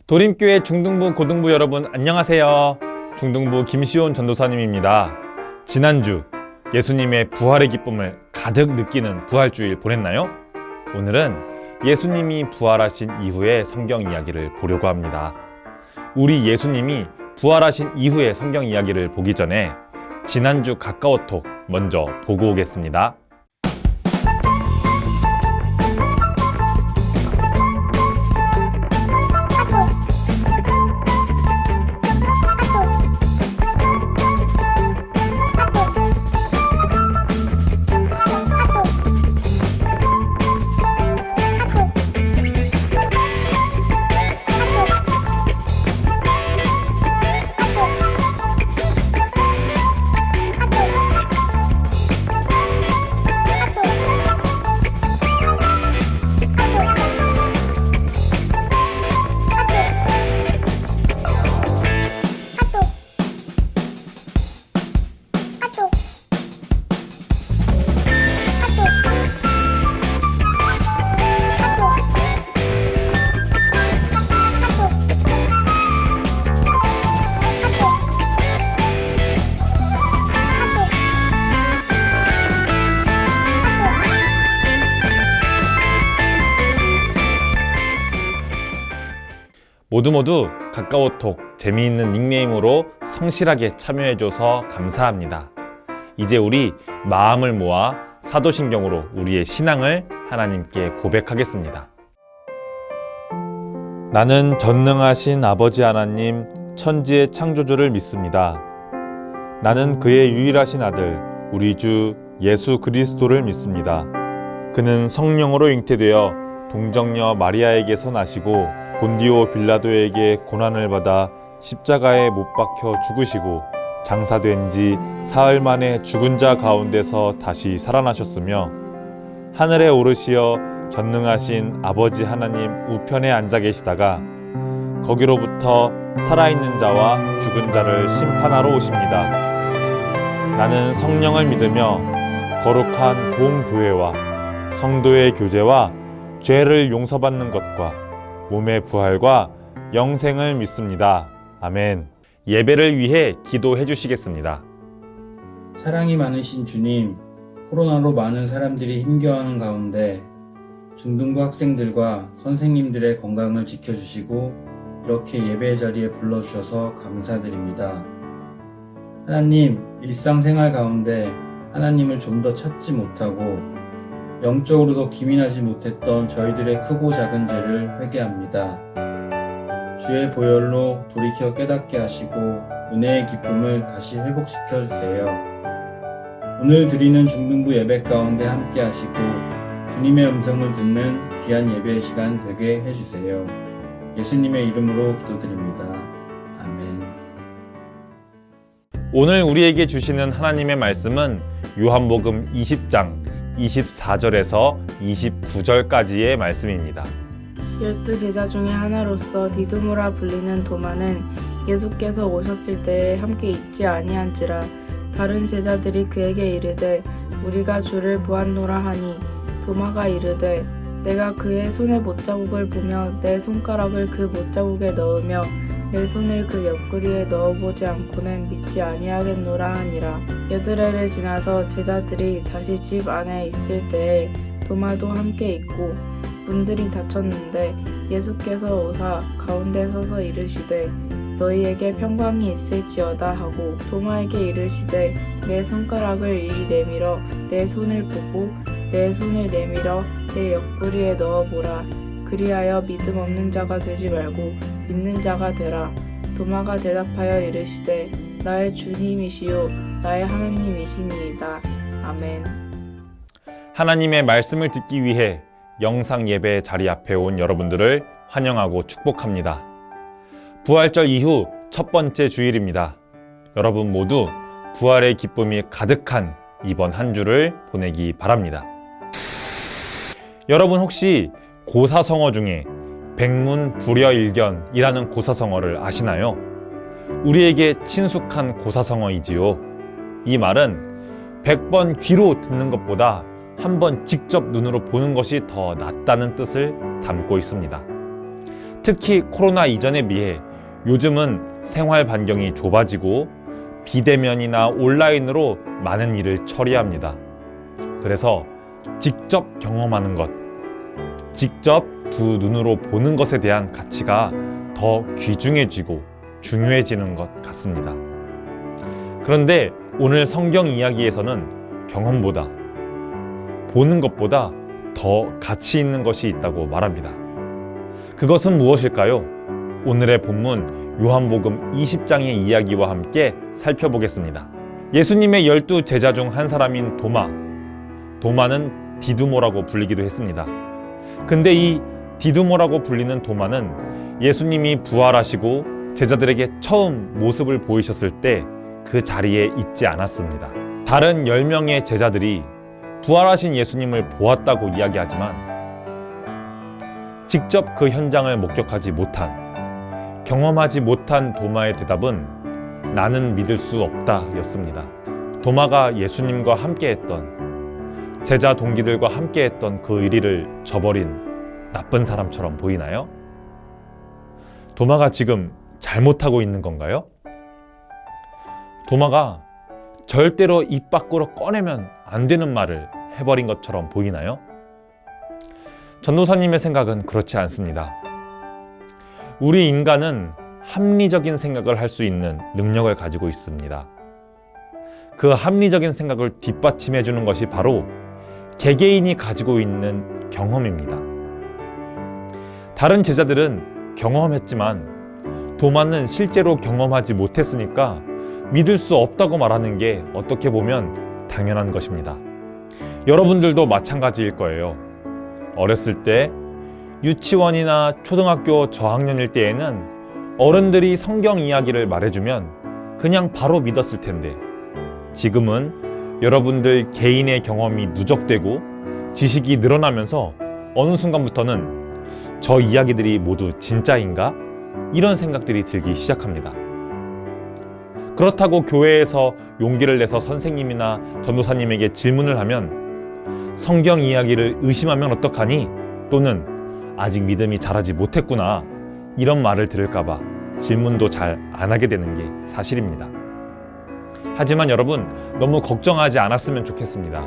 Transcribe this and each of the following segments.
도림교회 중등부 고등부 여러분 안녕하세요. 중등부 김시온 전도사님입니다. 지난주 예수님의 부활의 기쁨을 가득 느끼는 부활주일 보냈나요? 오늘은 예수님이 부활하신 이후의 성경 이야기를 보려고 합니다. 우리 예수님이 부활하신 이후의 성경 이야기를 보기 전에 지난주 가까워톡 먼저 보고 오겠습니다. 모두 가까워톡 재미있는 닉네임으로 성실하게 참여해줘서 감사합니다. 이제 우리 마음을 모아 사도신경으로 우리의 신앙을 하나님께 고백하겠습니다. 나는 전능하신 아버지 하나님 천지의 창조주를 믿습니다. 나는 그의 유일하신 아들 우리 주 예수 그리스도를 믿습니다. 그는 성령으로 잉태되어 동정녀 마리아에게서 나시고 본디오 빌라도에게 고난을 받아 십자가에 못 박혀 죽으시고 장사된 지 사흘 만에 죽은 자 가운데서 다시 살아나셨으며 하늘에 오르시어 전능하신 아버지 하나님 우편에 앉아 계시다가 거기로부터 살아있는 자와 죽은 자를 심판하러 오십니다. 나는 성령을 믿으며 거룩한 공교회와 성도의 교제와 죄를 용서받는 것과 몸의 부활과 영생을 믿습니다. 아멘. 예배를 위해 기도해 주시겠습니다. 사랑이 많으신 주님, 코로나로 많은 사람들이 힘겨워하는 가운데 중등부 학생들과 선생님들의 건강을 지켜주시고 이렇게 예배 자리에 불러주셔서 감사드립니다. 하나님, 일상생활 가운데 하나님을 좀 더 찾지 못하고 영적으로도 기민하지 못했던 저희들의 크고 작은 죄를 회개합니다. 주의 보혈로 돌이켜 깨닫게 하시고 은혜의 기쁨을 다시 회복시켜 주세요. 오늘 드리는 중등부 예배 가운데 함께 하시고 주님의 음성을 듣는 귀한 예배의 시간 되게 해주세요. 예수님의 이름으로 기도드립니다. 아멘. 오늘 우리에게 주시는 하나님의 말씀은 요한복음 20장 24절에서 29절까지의 말씀입니다. 12제자 중에 하나로서 디두모라 불리는 도마는 예수께서 오셨을 때에 함께 있지 아니한지라. 다른 제자들이 그에게 이르되 우리가 주를 보았노라 하니 도마가 이르되 내가 그의 손에 못자국을 보며 내 손가락을 그 못자국에 넣으며 내 손을 그 옆구리에 넣어보지 않고는 믿지 아니하겠노라 하니라. 여드레를 지나서 제자들이 다시 집 안에 있을 때에 도마도 함께 있고 문들이 닫혔는데 예수께서 오사 가운데 서서 이르시되 너희에게 평강이 있을지어다 하고 도마에게 이르시되 내 손가락을 이리 내밀어 내 손을 보고 내 손을 내밀어 내 옆구리에 넣어보라. 그리하여 믿음 없는 자가 되지 말고 믿는 자가 되라. 도마가 대답하여 이르시되 나의 주님이시요 나의 하나님이시니이다. 아멘. 하나님의 말씀을 듣기 위해 영상 예배 자리 앞에 온 여러분들을 환영하고 축복합니다. 부활절 이후 첫 번째 주일입니다. 여러분 모두 부활의 기쁨이 가득한 이번 한 주를 보내기 바랍니다. 여러분 혹시 고사성어 중에 백문불여일견이라는 고사성어를 아시나요? 우리에게 친숙한 고사성어이지요. 이 말은 100번 귀로 듣는 것보다 한번 직접 눈으로 보는 것이 더 낫다는 뜻을 담고 있습니다. 특히 코로나 이전에 비해 요즘은 생활 반경이 좁아지고 비대면이나 온라인으로 많은 일을 처리합니다. 그래서 직접 경험하는 것, 직접 두 눈으로 보는 것에 대한 가치가 더 귀중해지고 중요해지는 것 같습니다. 그런데 오늘 성경 이야기에서는 경험보다, 보는 것보다 더 가치 있는 것이 있다고 말합니다. 그것은 무엇일까요? 오늘의 본문 요한복음 20장의 이야기와 함께 살펴보겠습니다. 예수님의 12 제자 중 한 사람인 도마는 디두모라고 불리기도 했습니다. 근데 이 디두모라고 불리는 도마는 예수님이 부활하시고 제자들에게 처음 모습을 보이셨을 때 그 자리에 있지 않았습니다. 다른 10명의 제자들이 부활하신 예수님을 보았다고 이야기하지만 직접 그 현장을 목격하지 못한, 경험하지 못한 도마의 대답은 나는 믿을 수 없다 였습니다. 도마가 예수님과 함께했던, 제자 동기들과 함께했던 그 의리를 저버린 나쁜 사람처럼 보이나요? 도마가 지금 잘못하고 있는 건가요? 도마가 절대로 입 밖으로 꺼내면 안 되는 말을 해버린 것처럼 보이나요? 전도사님의 생각은 그렇지 않습니다. 우리 인간은 합리적인 생각을 할 수 있는 능력을 가지고 있습니다. 그 합리적인 생각을 뒷받침해 주는 것이 바로 개개인이 가지고 있는 경험입니다. 다른 제자들은 경험했지만 도마는 실제로 경험하지 못했으니까 믿을 수 없다고 말하는 게 어떻게 보면 당연한 것입니다. 여러분들도 마찬가지일 거예요. 어렸을 때 유치원이나 초등학교 저학년일 때에는 어른들이 성경 이야기를 말해주면 그냥 바로 믿었을 텐데 지금은 여러분들 개인의 경험이 누적되고 지식이 늘어나면서 어느 순간부터는 저 이야기들이 모두 진짜인가? 이런 생각들이 들기 시작합니다. 그렇다고 교회에서 용기를 내서 선생님이나 전도사님에게 질문을 하면 성경 이야기를 의심하면 어떡하니? 또는 아직 믿음이 자라지 못했구나 이런 말을 들을까봐 질문도 잘 안 하게 되는 게 사실입니다. 하지만 여러분 너무 걱정하지 않았으면 좋겠습니다.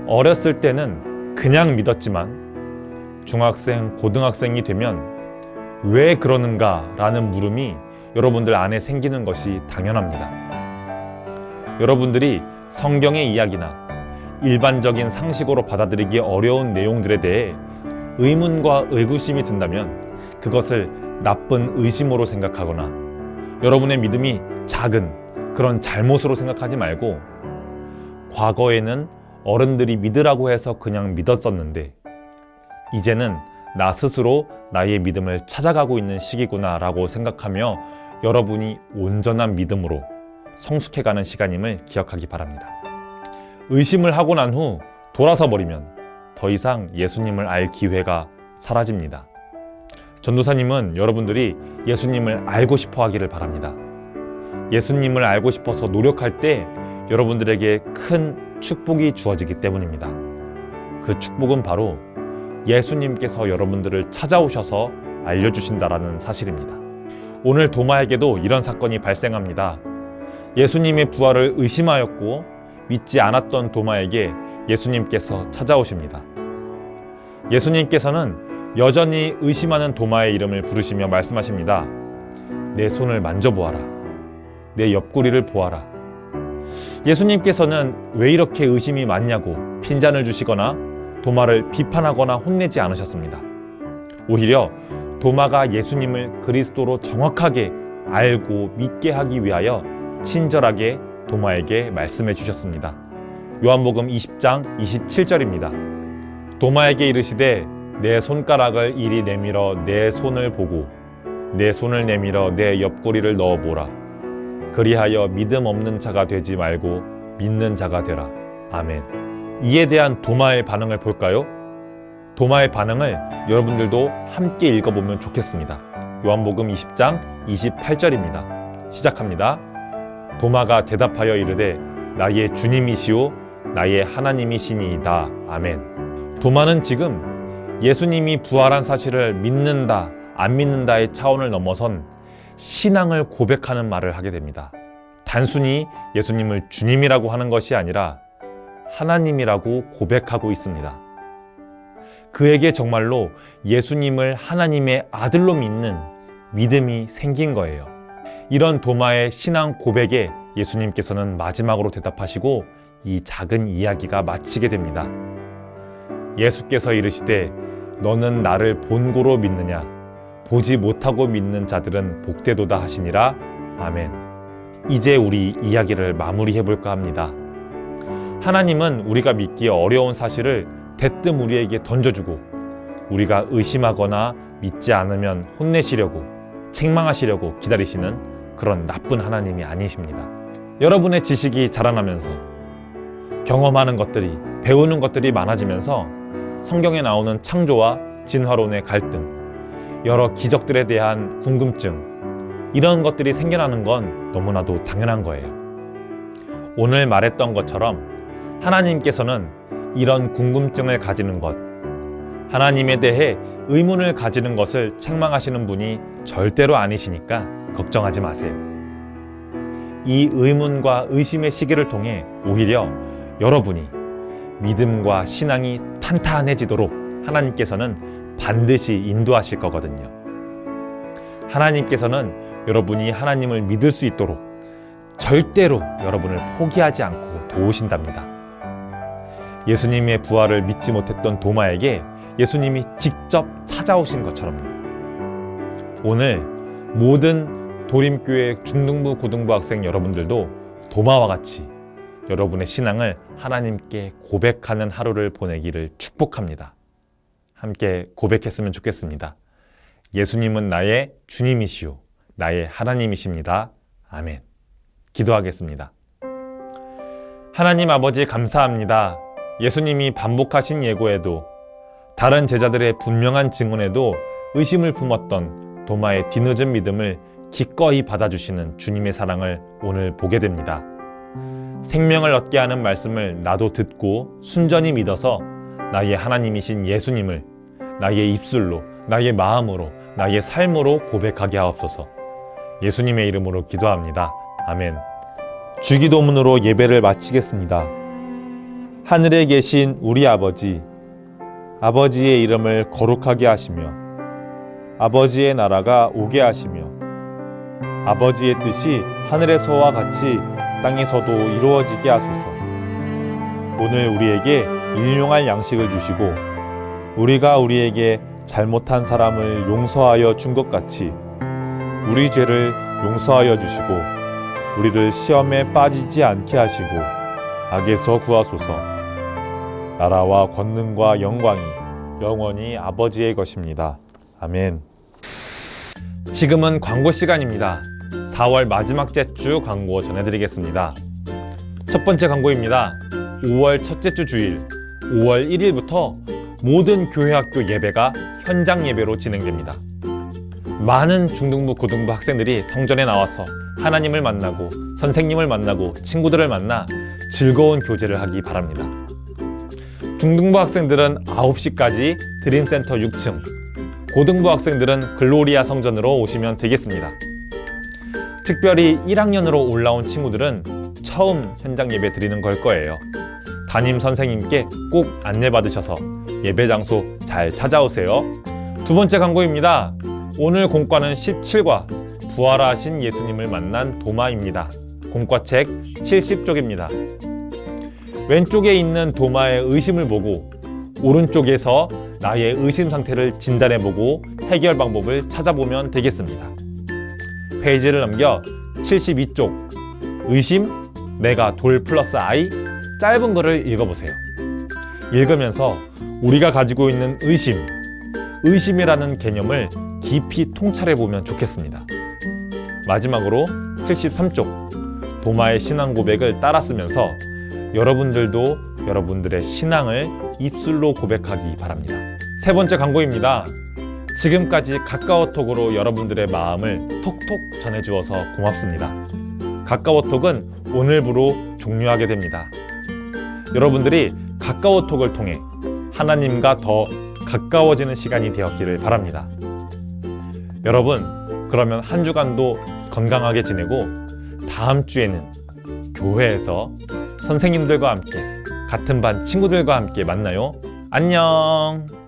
어렸을 때는 그냥 믿었지만 중학생, 고등학생이 되면 왜 그러는가 라는 물음이 여러분들 안에 생기는 것이 당연합니다. 여러분들이 성경의 이야기나 일반적인 상식으로 받아들이기 어려운 내용들에 대해 의문과 의구심이 든다면 그것을 나쁜 의심으로 생각하거나 여러분의 믿음이 작은 그런 잘못으로 생각하지 말고 과거에는 어른들이 믿으라고 해서 그냥 믿었었는데 이제는 나 스스로 나의 믿음을 찾아가고 있는 시기구나 라고 생각하며 여러분이 온전한 믿음으로 성숙해가는 시간임을 기억하기 바랍니다. 의심을 하고 난 후 돌아서 버리면 더 이상 예수님을 알 기회가 사라집니다. 전도사님은 여러분들이 예수님을 알고 싶어 하기를 바랍니다. 예수님을 알고 싶어서 노력할 때 여러분들에게 큰 축복이 주어지기 때문입니다. 그 축복은 바로 예수님께서 여러분들을 찾아오셔서 알려주신다라는 사실입니다. 오늘 도마에게도 이런 사건이 발생합니다. 예수님의 부활을 의심하였고 믿지 않았던 도마에게 예수님께서 찾아오십니다. 예수님께서는 여전히 의심하는 도마의 이름을 부르시며 말씀하십니다. 내 손을 만져보아라. 내 옆구리를 보아라. 예수님께서는 왜 이렇게 의심이 많냐고 핀잔을 주시거나 도마를 비판하거나 혼내지 않으셨습니다. 오히려 도마가 예수님을 그리스도로 정확하게 알고 믿게 하기 위하여 친절하게 도마에게 말씀해 주셨습니다. 요한복음 20장 27절입니다. 도마에게 이르시되 내 손가락을 이리 내밀어 내 손을 보고 내 손을 내밀어 내 옆구리를 넣어보라. 그리하여 믿음 없는 자가 되지 말고 믿는 자가 되라. 아멘. 이에 대한 도마의 반응을 볼까요? 도마의 반응을 여러분들도 함께 읽어보면 좋겠습니다. 요한복음 20장 28절입니다. 시작합니다. 도마가 대답하여 이르되 나의 주님이시오 나의 하나님이시니이다. 아멘. 도마는 지금 예수님이 부활한 사실을 믿는다 안 믿는다의 차원을 넘어선 신앙을 고백하는 말을 하게 됩니다. 단순히 예수님을 주님이라고 하는 것이 아니라 하나님이라고 고백하고 있습니다. 그에게 정말로 예수님을 하나님의 아들로 믿는 믿음이 생긴 거예요. 이런 도마의 신앙 고백에 예수님께서는 마지막으로 대답하시고 이 작은 이야기가 마치게 됩니다. 예수께서 이르시되 너는 나를 본고로 믿느냐? 보지 못하고 믿는 자들은 복되도다 하시니라. 아멘. 이제 우리 이야기를 마무리해 볼까 합니다. 하나님은 우리가 믿기 어려운 사실을 대뜸 우리에게 던져주고 우리가 의심하거나 믿지 않으면 혼내시려고 책망하시려고 기다리시는 그런 나쁜 하나님이 아니십니다. 여러분의 지식이 자라나면서 경험하는 것들이 배우는 것들이 많아지면서 성경에 나오는 창조와 진화론의 갈등, 여러 기적들에 대한 궁금증, 이런 것들이 생겨나는 건 너무나도 당연한 거예요. 오늘 말했던 것처럼 하나님께서는 이런 궁금증을 가지는 것, 하나님에 대해 의문을 가지는 것을 책망하시는 분이 절대로 아니시니까 걱정하지 마세요. 이 의문과 의심의 시기를 통해 오히려 여러분이 믿음과 신앙이 탄탄해지도록 하나님께서는 반드시 인도하실 거거든요. 하나님께서는 여러분이 하나님을 믿을 수 있도록 절대로 여러분을 포기하지 않고 도우신답니다. 예수님의 부활을 믿지 못했던 도마에게 예수님이 직접 찾아오신 것처럼요. 오늘 모든 도림교회 중등부 고등부 학생 여러분들도 도마와 같이 여러분의 신앙을 하나님께 고백하는 하루를 보내기를 축복합니다. 함께 고백했으면 좋겠습니다. 예수님은 나의 주님이시오 나의 하나님이십니다. 아멘. 기도하겠습니다. 하나님 아버지 감사합니다. 예수님이 반복하신 예고에도 다른 제자들의 분명한 증언에도 의심을 품었던 도마의 뒤늦은 믿음을 기꺼이 받아주시는 주님의 사랑을 오늘 보게 됩니다. 생명을 얻게 하는 말씀을 나도 듣고 순전히 믿어서 나의 하나님이신 예수님을 나의 입술로, 나의 마음으로, 나의 삶으로 고백하게 하옵소서. 예수님의 이름으로 기도합니다. 아멘. 주기도문으로 예배를 마치겠습니다. 하늘에 계신 우리 아버지, 아버지의 이름을 거룩하게 하시며 아버지의 나라가 오게 하시며 아버지의 뜻이 하늘에서와 같이 땅에서도 이루어지게 하소서. 오늘 우리에게 일용할 양식을 주시고 우리가 우리에게 잘못한 사람을 용서하여 준 것 같이 우리 죄를 용서하여 주시고 우리를 시험에 빠지지 않게 하시고 악에서 구하소서. 나라와 권능과 영광이 영원히 아버지의 것입니다. 아멘. 지금은 광고 시간입니다. 4월 마지막 주 광고 전해드리겠습니다. 첫 번째 광고입니다. 5월 첫째 주 주일 5월 1일부터 모든 교회학교 예배가 현장 예배로 진행됩니다. 많은 중등부 고등부 학생들이 성전에 나와서 하나님을 만나고 선생님을 만나고 친구들을 만나 즐거운 교제를 하기 바랍니다. 중등부 학생들은 9시까지 드림센터 6층, 고등부 학생들은 글로리아 성전으로 오시면 되겠습니다. 특별히 1학년으로 올라온 친구들은 처음 현장 예배 드리는 걸 거예요. 담임 선생님께 꼭 안내받으셔서 예배 장소 잘 찾아오세요. 두 번째 광고입니다. 오늘 공과는 17과 부활하신 예수님을 만난 도마입니다. 공과책 70쪽입니다. 왼쪽에 있는 도마의 의심을 보고 오른쪽에서 나의 의심 상태를 진단해보고 해결 방법을 찾아보면 되겠습니다. 페이지를 넘겨 72쪽 의심, 내가 돌 플러스 I, 짧은 글을 읽어보세요. 읽으면서 우리가 가지고 있는 의심이라는 개념을 깊이 통찰해보면 좋겠습니다. 마지막으로 73쪽 도마의 신앙 고백을 따라 쓰면서 여러분들도 여러분들의 신앙을 입술로 고백하기 바랍니다. 세 번째 광고입니다. 지금까지 카카오톡으로 여러분들의 마음을 톡톡 전해주어서 고맙습니다. 카카오톡은 오늘부로 종료하게 됩니다. 여러분들이 카카오톡을 통해 하나님과 더 가까워지는 시간이 되었기를 바랍니다. 여러분, 그러면 한 주간도 건강하게 지내고 다음 주에는 교회에서 선생님들과 함께 같은 반 친구들과 함께 만나요. 안녕!